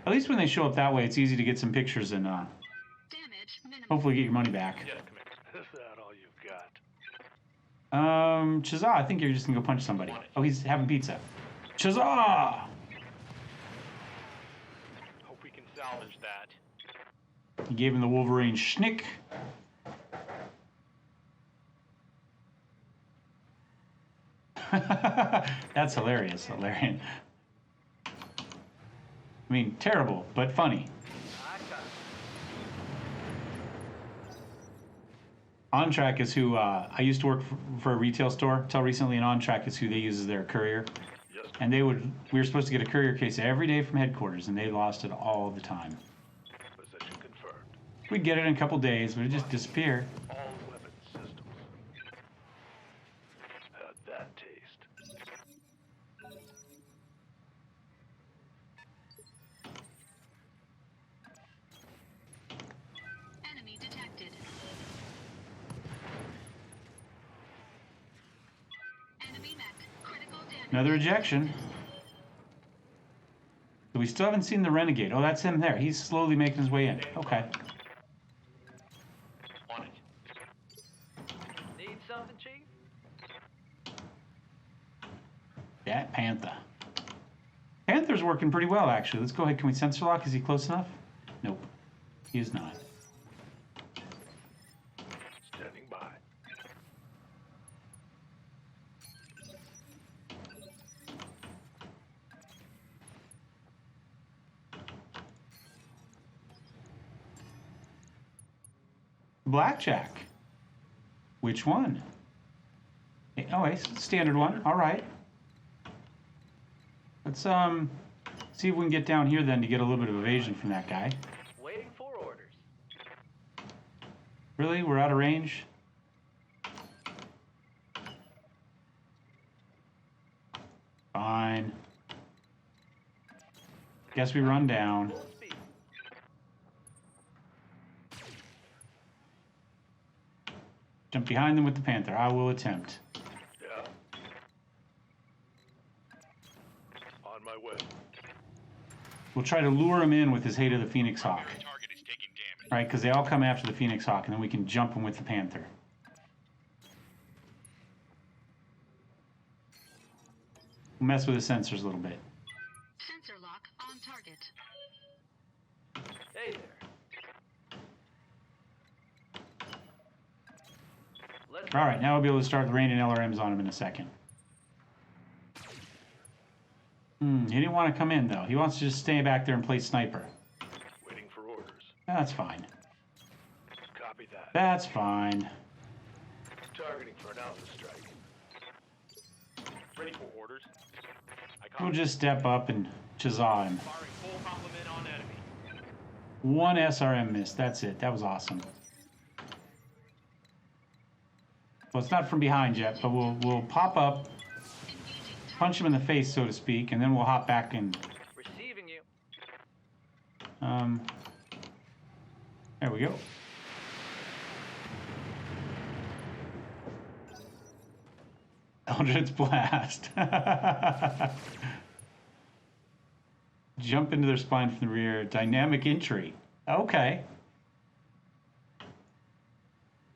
At least when they show up that way, it's easy to get some pictures and hopefully get your money back. Yeah, come here. Is that all you've got? Chazah, I think you're just gonna go punch somebody. Oh, he's having pizza. Chazah! Hope we can salvage that. He gave him the Wolverine schnick. That's hilarious, hilarious. I mean, terrible, but funny. On Track is who, I used to work for a retail store until recently, and On Track is who they use as their courier. Yes. And we were supposed to get a courier case every day from headquarters, and they lost it all the time. Position confirmed. We'd get it in a couple days, but it just disappeared. All weapon systems. How'd that taste? Enemy detected. Enemy mech. Critical damage. Another ejection. So we still haven't seen the Renegade. Oh, that's him there. He's slowly making his way in. Okay. On it. Need something, Chief? That Panther. Panther's working pretty well, actually. Let's go ahead. Can we sensor lock? Is he close enough? Nope. He is not. Standing by. Blackjack. Which one? Oh, it's standard one. All right. Let's see if we can get down here then to get a little bit of evasion from that guy. Waiting for orders. Really? We're out of range? Fine. Guess we run down. Full speed. Jump behind them with the Panther. I will attempt. Yeah. On my way. We'll try to lure him in with his hate of the Phoenix Hawk. Target is taking damage. Right, because they all come after the Phoenix Hawk, and then we can jump him with the Panther. We'll mess with the sensors a little bit. Sensor lock on target. Hey there. Let's All right, now we'll be able to start raining LRMs on him in a second. He didn't want to come in, though. He wants to just stay back there and play sniper. Waiting for orders. That's fine. Copy that. That's fine. Targeting for an alpha strike. Ready for orders. We'll just step up and chazah him. Firing full complement on enemy. One SRM miss. That's it. That was awesome. Well, it's not from behind yet, but we'll pop up, punch him in the face, so to speak, and then we'll hop back and... receiving you. There we go. Eldritch Blast. Jump into their spine from the rear. Dynamic entry. Okay.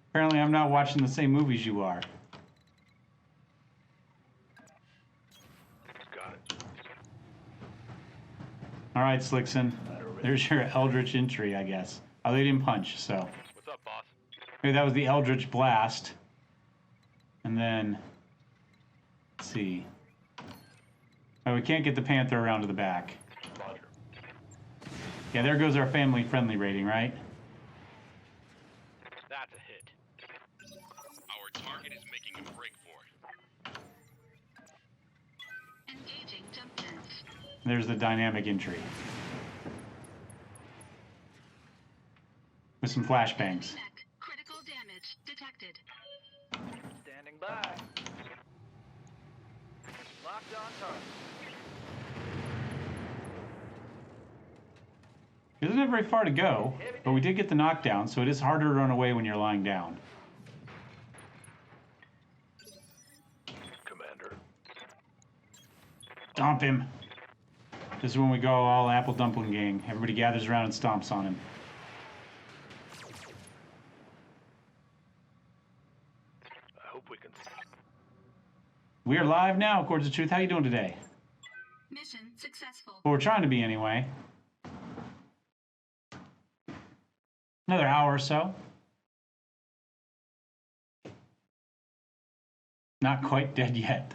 Apparently I'm not watching the same movies you are. Got it. All right, Slickson. There's your Eldritch entry, I guess. Oh, they didn't punch, so. What's up, boss? Maybe that was the Eldritch Blast. And then, let's see. Oh, we can't get the Panther around to the back. Roger. Yeah, there goes our family-friendly rating, right? That's a hit. Our target is making a break for it. Engaging jump jets. There's the dynamic entry. With some flashbangs. Mech. Critical damage detected. Standing by. Locked on target. It doesn't have very far to go, but we did get the knockdown, so it is harder to run away when you're lying down. Commander. Dump him. This is when we go all apple dumpling gang. Everybody gathers around and stomps on him. I hope we can. We are live now, Chords of Truth. How you doing today? Mission successful. Well, we're trying to be anyway. Another hour or so. Not quite dead yet.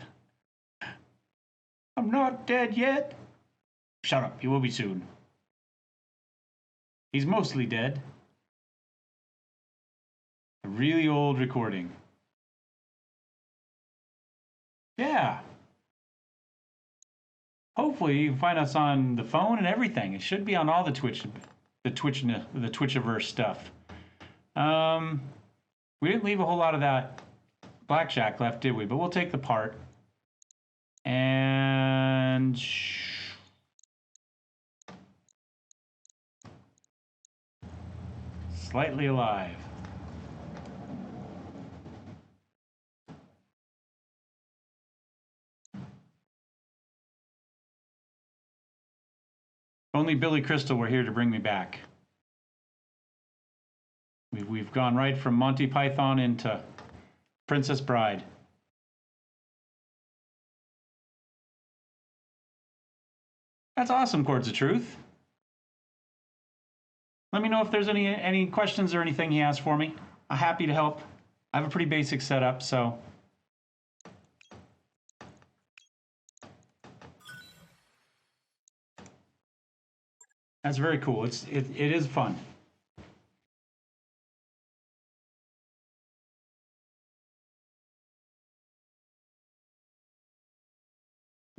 I'm not dead yet. Shut up, you will be soon. He's mostly dead. A really old recording. Yeah. Hopefully you can find us on the phone and everything. It should be on all the Twitchiverse stuff. We didn't leave a whole lot of that blackjack left, did we? But we'll take the part. And slightly alive. Only Billy Crystal were here to bring me back. We've gone right from Monty Python into Princess Bride. That's awesome, Chords of Truth. Let me know if there's any questions or anything he has for me. I'm happy to help. I have a pretty basic setup, so. That's very cool. It is fun.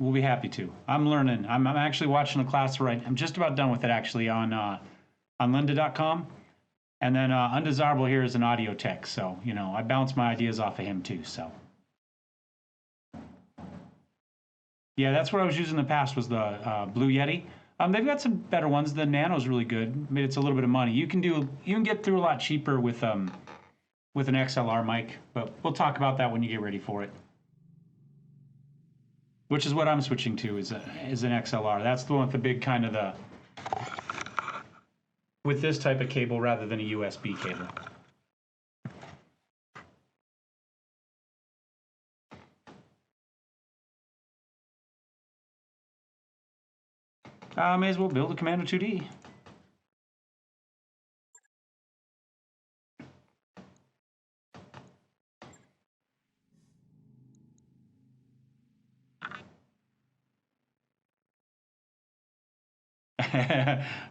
We'll be happy to. I'm learning. I'm actually watching a class right. I'm just about done with it actually on lynda.com. And then Undesirable here is an audio tech, so you know I bounce my ideas off of him too. So yeah, that's what I was using in the past was the Blue Yeti. They've got some better ones. The Nano's really good. I mean, it's a little bit of money. You can get through a lot cheaper with an XLR mic, but we'll talk about that when you get ready for it. Which is what I'm switching to is an XLR. That's the one with the big kind of with this type of cable rather than a USB cable. May as well build a Commando 2D.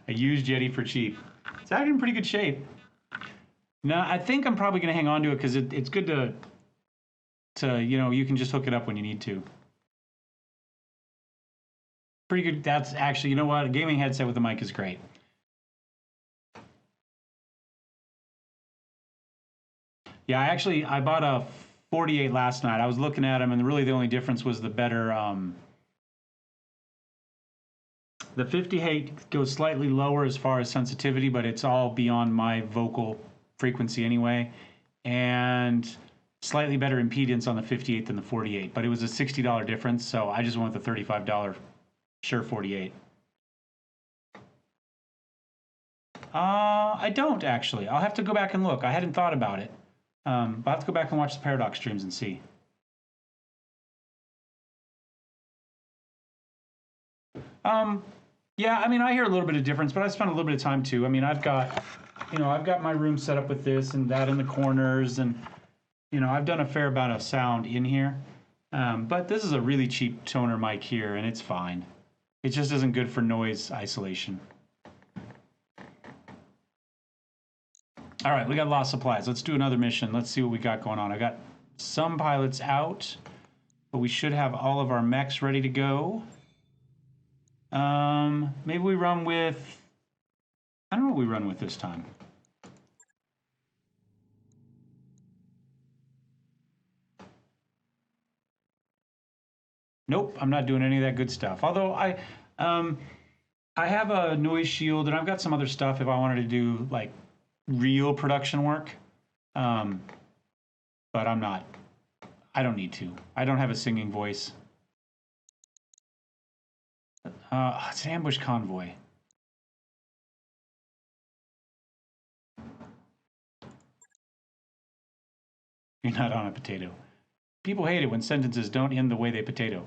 A used Yeti for cheap. It's actually in pretty good shape. Now, I think I'm probably going to hang on to it because it's good to you know, you can just hook it up when you need to. Pretty good. That's actually, you know what? A gaming headset with a mic is great. Yeah, I bought a 48 last night. I was looking at them, and really the only difference was the better. The 58 goes slightly lower as far as sensitivity, but it's all beyond my vocal frequency anyway, and slightly better impedance on the 58 than the 48. But it was a $60 difference, so I just went with the $35 Shure 48. I don't actually. I'll have to go back and look. I hadn't thought about it. I'll have to go back and watch the Paradox streams and see. Yeah, I mean, I hear a little bit of difference, but I spent a little bit of time too. I mean, I've got my room set up with this and that in the corners, and you know, I've done a fair amount of sound in here. But this is a really cheap toner mic here, and it's fine. It just isn't good for noise isolation. All right, we got a lot of supplies. Let's do another mission. Let's see what we got going on. I got some pilots out, but we should have all of our mechs ready to go. Maybe we run with, I don't know what we run with this time. Nope, I'm not doing any of that good stuff. Although I have a noise shield and I've got some other stuff if I wanted to do like real production work. But I don't need to. I don't have a singing voice. It's an ambush convoy. You're not on a potato. People hate it when sentences don't end the way they potato.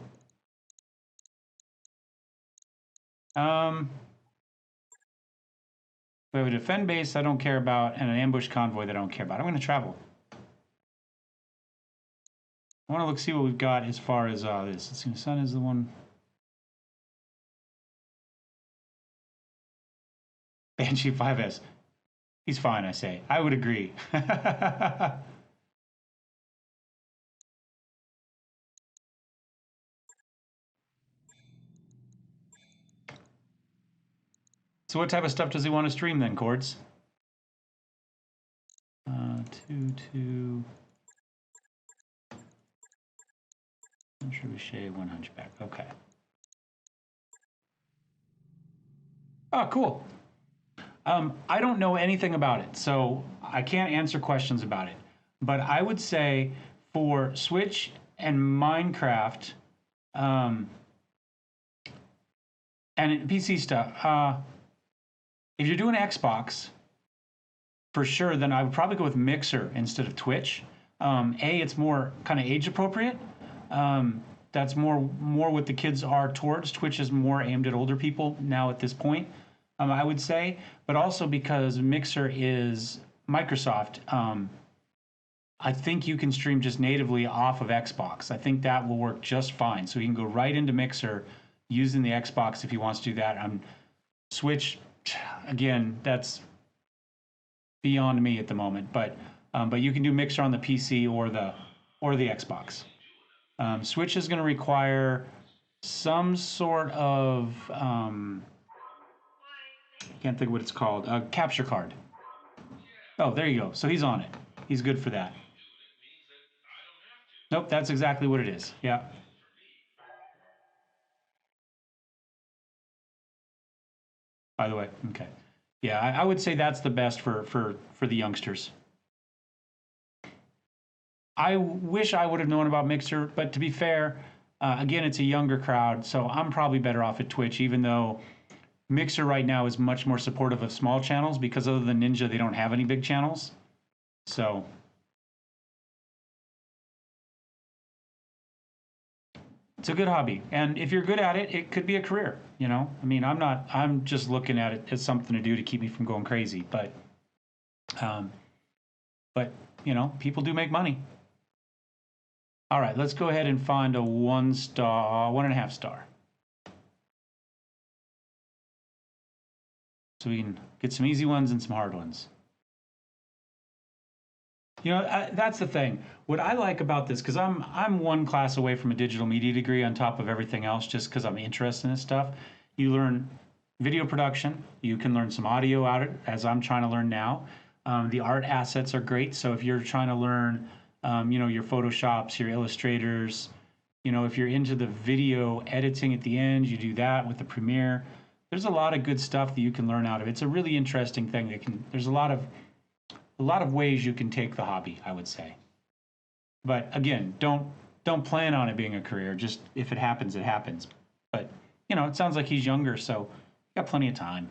We have a defend base I don't care about and an ambush convoy that I don't care about. I'm going to travel. I want to see what we've got as far as this. Let's see, the sun is the one. Banshee 5S. He's fine, I say. I would agree. So what type of stuff does he want to stream then, Cords? 2. Trebuchet, 1 hunchback. Okay. Oh, cool. I don't know anything about it, so I can't answer questions about it. But I would say for Switch and Minecraft, and PC stuff, if you're doing Xbox, for sure, then I would probably go with Mixer instead of Twitch. It's more kind of age appropriate. That's more what the kids are towards. Twitch is more aimed at older people now at this point, I would say. But also because Mixer is Microsoft, I think you can stream just natively off of Xbox. I think that will work just fine. So you can go right into Mixer using the Xbox if he wants to do that. Switch, again, that's beyond me at the moment. But you can do Mixer on the PC or the Xbox. Switch is going to require some sort of I can't think of what it's called. A capture card. Oh, there you go. So he's on it. He's good for that. Nope, that's exactly what it is. Yeah. By the way, okay. Yeah, I would say that's the best for the youngsters. I wish I would have known about Mixer, but to be fair, again, it's a younger crowd, so I'm probably better off at Twitch, even though Mixer right now is much more supportive of small channels because other than Ninja, they don't have any big channels. So it's a good hobby, and if you're good at it, it could be a career. You know, I mean, I'm just looking at it as something to do to keep me from going crazy. But you know, people do make money. All right, let's go ahead and find a 1-star, 1.5 star. So we can get some easy ones and some hard ones. You know, that's the thing. What I like about this, because I'm one class away from a digital media degree on top of everything else, just because I'm interested in this stuff. You learn video production. You can learn some audio out of it, as I'm trying to learn now. The art assets are great. So if you're trying to learn, you know, your Photoshops, your Illustrators, you know, if you're into the video editing at the end, you do that with the Premiere. There's a lot of good stuff that you can learn out of it. It's a really interesting thing. There's a lot of ways you can take the hobby, I would say. But again, don't plan on it being a career. Just if it happens, it happens. But you know, it sounds like he's younger, so got plenty of time.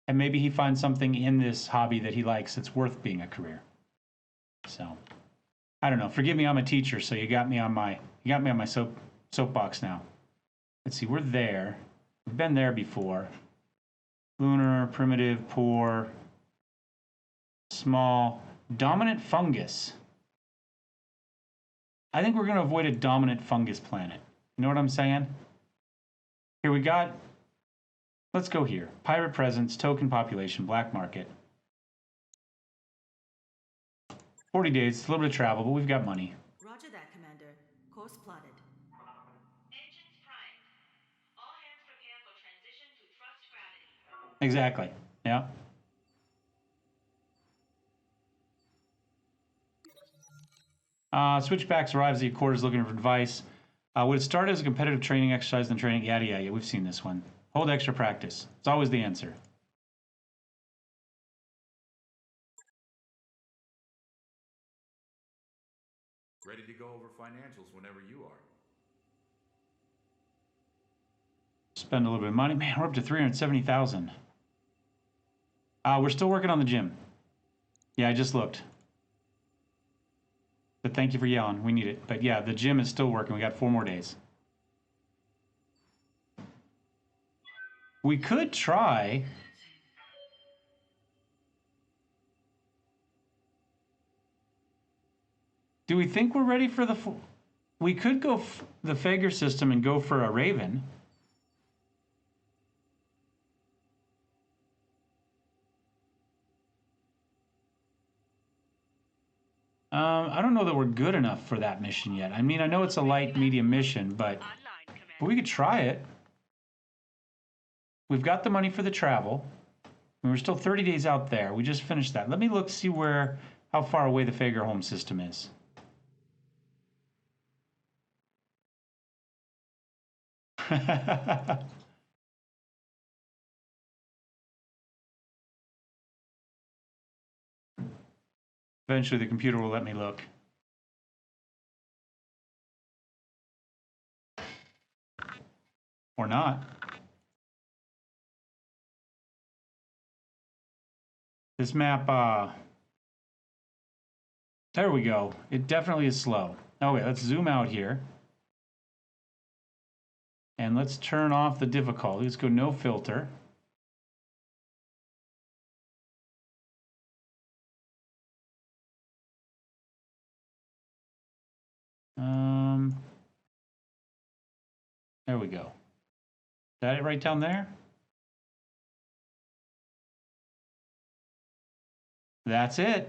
And maybe he finds something in this hobby that he likes that's worth being a career. So I don't know. Forgive me, I'm a teacher, so you got me on my soapbox now. Let's see, we're there. We've been there before. Lunar, primitive, poor, small, dominant fungus. I think we're going to avoid a dominant fungus planet. You know what I'm saying? Here we got, let's go here. Pirate presence, token population, black market. 40 days, it's a little bit of travel, but we've got money. Roger that, Commander. Course plotted. Engines primed. All hands prepare for transition to thrust gravity. Exactly, yeah. Switchbacks arrives at your quarters looking for advice. Would it start as a competitive training exercise and training? Yeah, we've seen this one. Hold extra practice. It's always the answer. Ready to go over financials whenever you are. spend a little bit of money. Man, we're up to 370,000. We're still working on the gym. Yeah, I just looked. But thank you for yelling. We need it. But yeah, the gym is still working. We got 4 more days. We could try. Do we think we're ready for the... We could go the Fager system and go for a Raven. I don't know that we're good enough for that mission yet. I mean, I know it's a light, medium mission, but we could try it. We've got the money for the travel. And we're still 30 days out there. We just finished that. Let me look, see how far away the Fager home system is. Eventually the computer will let me look. Or not. This map, there we go. It definitely is slow. Okay, let's zoom out here. And let's turn off the difficulty. Let's go no filter. There we go. Is that it right down there? That's it.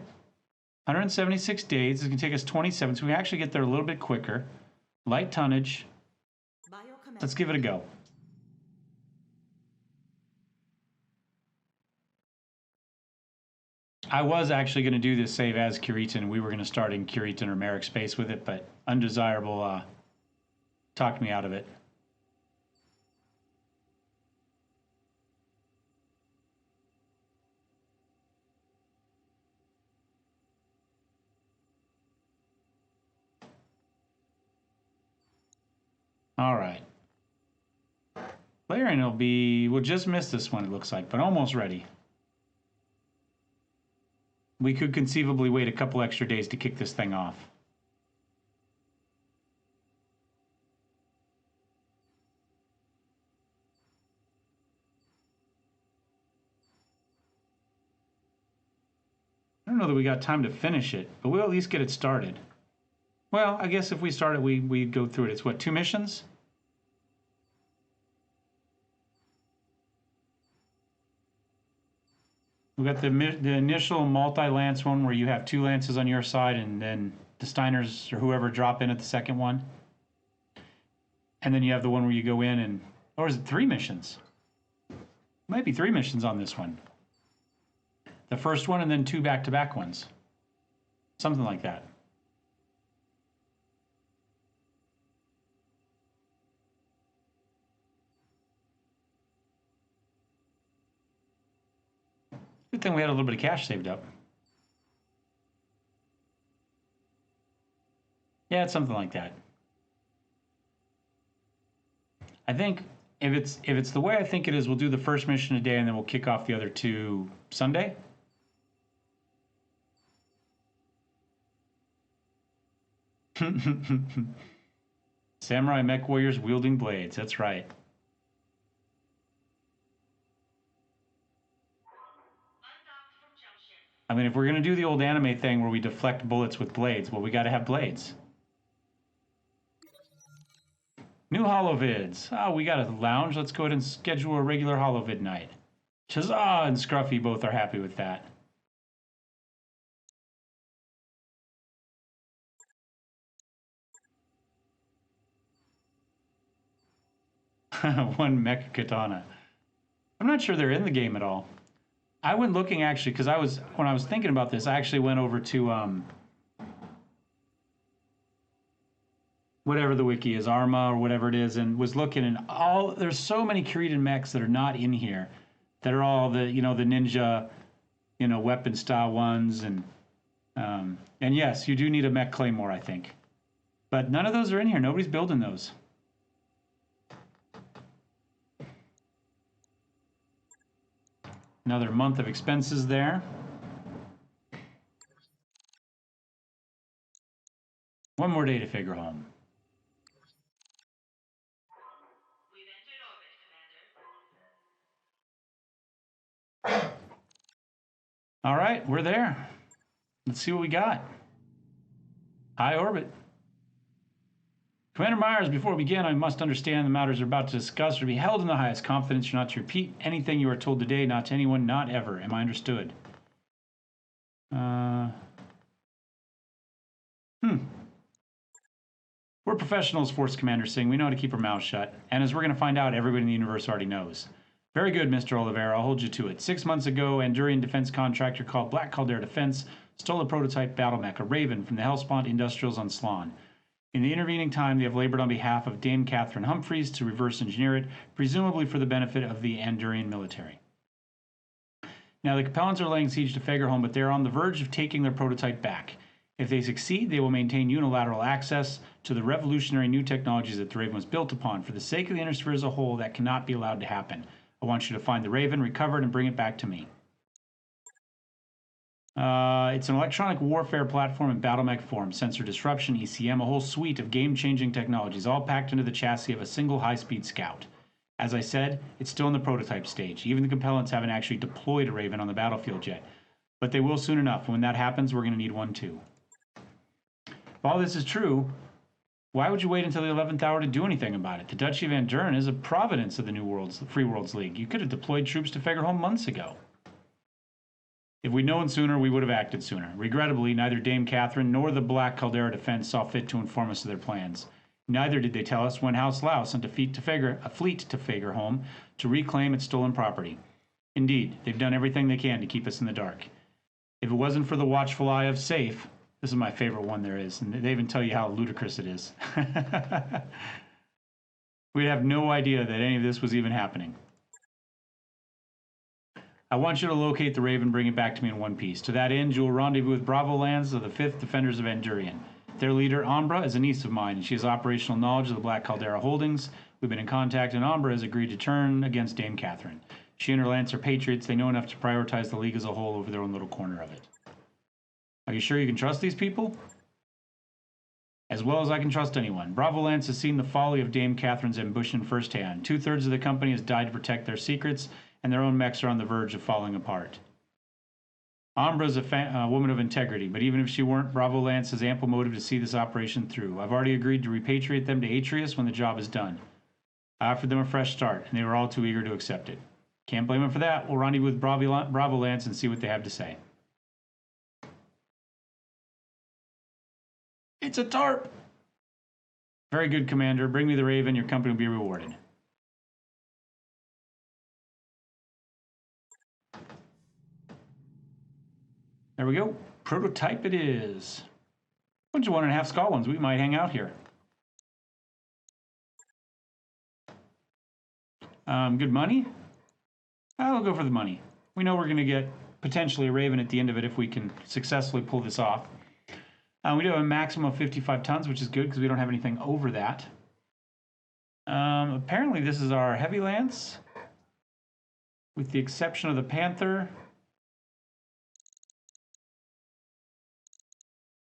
176 days. It's going to take us 27, so we actually get there a little bit quicker. Light tonnage. Let's give it a go. I was actually going to do this save as Curitan. We were going to start in Curitan or Merrick space with it, but Undesirable talked me out of it. All right. Layering we'll just miss this one, it looks like, but almost ready. We could conceivably wait a couple extra days to kick this thing off. I don't know that we got time to finish it, but we'll at least get it started. Well, I guess if we start it, we go through it. It's what, 2 missions? We got the initial multi-lance one where you have 2 lances on your side and then the Steiners or whoever drop in at the second one. And then you have the one where you go in and... Or is it 3 missions? Might be 3 missions on this one. The first one and then 2 back-to-back ones. Something like that. Good thing we had a little bit of cash saved up. Yeah, it's something like that. I think if it's the way I think it is, we'll do the first mission today and then we'll kick off the other 2 Sunday. Samurai mech warriors wielding blades. That's right. I mean, if we're going to do the old anime thing where we deflect bullets with blades, well, we got to have blades. New holovids. Oh, we got a lounge. Let's go ahead and schedule a regular holovid night. Shazah and Scruffy both are happy with that. One mech katana. I'm not sure they're in the game at all. I went looking actually because when I was thinking about this, I actually went over to whatever the wiki is, Arma or whatever it is, and was looking and there's so many Kuridan mechs that are not in here, that are all the the ninja, weapon style ones, and yes, you do need a mech claymore, I think, but none of those are in here. Nobody's building those. Another month of expenses there. One more day to figure home. We've entered orbit, Commander. All right, we're there. Let's see what we got. High orbit. Commander Myers, before we begin, I must understand the matters we're about to discuss are to be held in the highest confidence. You're not to repeat anything you are told today, not to anyone, not ever. Am I understood? We're professionals, Force Commander Singh. We know how to keep our mouths shut. And as we're going to find out, everybody in the universe already knows. Very good, Mr. Oliveira. I'll hold you to it. 6 months ago, Andurian defense contractor called Black Caldera Defense stole a prototype battle mech, a Raven, from the Hellspawn Industrials on Slan. In the intervening time, they have labored on behalf of Dame Catherine Humphreys to reverse engineer it, presumably for the benefit of the Andurian military. Now, the Capellans are laying siege to Fagerholm, but they are on the verge of taking their prototype back. If they succeed, they will maintain unilateral access to the revolutionary new technologies that the Raven was built upon. For the sake of the Inner Sphere as a whole, that cannot be allowed to happen. I want you to find the Raven, recover it, and bring it back to me. It's an electronic warfare platform in battle mech form, sensor disruption, ECM, a whole suite of game-changing technologies, all packed into the chassis of a single high-speed scout. As I said, it's still in the prototype stage. Even the Compellants haven't actually deployed a Raven on the battlefield yet. But they will soon enough, and when that happens, we're going to need one too. If all this is true, why would you wait until the 11th hour to do anything about it? The Duchy of Van Duren is a providence of the New Worlds, the Free Worlds League. You could have deployed troops to Fagerholm months ago. If we'd known sooner, we would have acted sooner. Regrettably, neither Dame Catherine nor the Black Caldera Defense saw fit to inform us of their plans. Neither did they tell us when House Lau sent a fleet to Fagerholm to reclaim its stolen property. Indeed, they've done everything they can to keep us in the dark. If it wasn't for the watchful eye of Safe, this is my favorite one there is, and they even tell you how ludicrous it is. We'd have no idea that any of this was even happening. I want you to locate the Raven, bring it back to me in one piece. To that end, you will rendezvous with Bravo Lands of the 5th Defenders of Andurian. Their leader, Ambra, is a niece of mine, and she has operational knowledge of the Black Caldera holdings. We've been in contact, and Ambra has agreed to turn against Dame Catherine. She and her Lance are patriots. They know enough to prioritize the League as a whole over their own little corner of it. Are you sure you can trust these people? As well as I can trust anyone. Bravo Lance has seen the folly of Dame Catherine's ambition firsthand. 2/3 of the company has died to protect their secrets, and their own mechs are on the verge of falling apart. Ambra's a woman of integrity, but even if she weren't, Bravo Lance has ample motive to see this operation through. I've already agreed to repatriate them to Atreus when the job is done. I offered them a fresh start, and they were all too eager to accept it. Can't blame them for that. We'll rendezvous with Bravo Lance and see what they have to say. It's a tarp! Very good, Commander. Bring me the Raven. Your company will be rewarded. There we go. Prototype it is. Bunch of 1.5 skull ones. We might hang out here. Good money? I'll go for the money. We know we're going to get potentially a Raven at the end of it if we can successfully pull this off. We do have a maximum of 55 tons, which is good because we don't have anything over that. Apparently this is our heavy lance, with the exception of the Panther.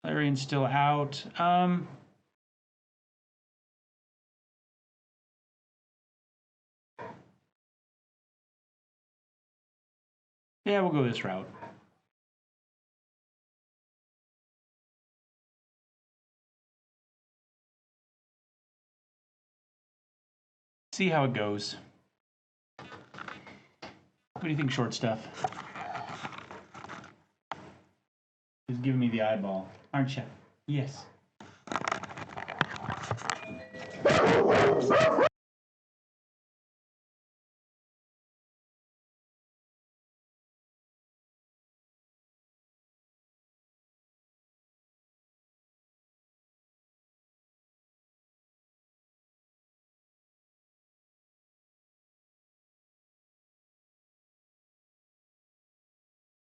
Larion's still out. Yeah, we'll go this route. See how it goes. What do you think, short stuff? He's giving me the eyeball, aren't you? Yes.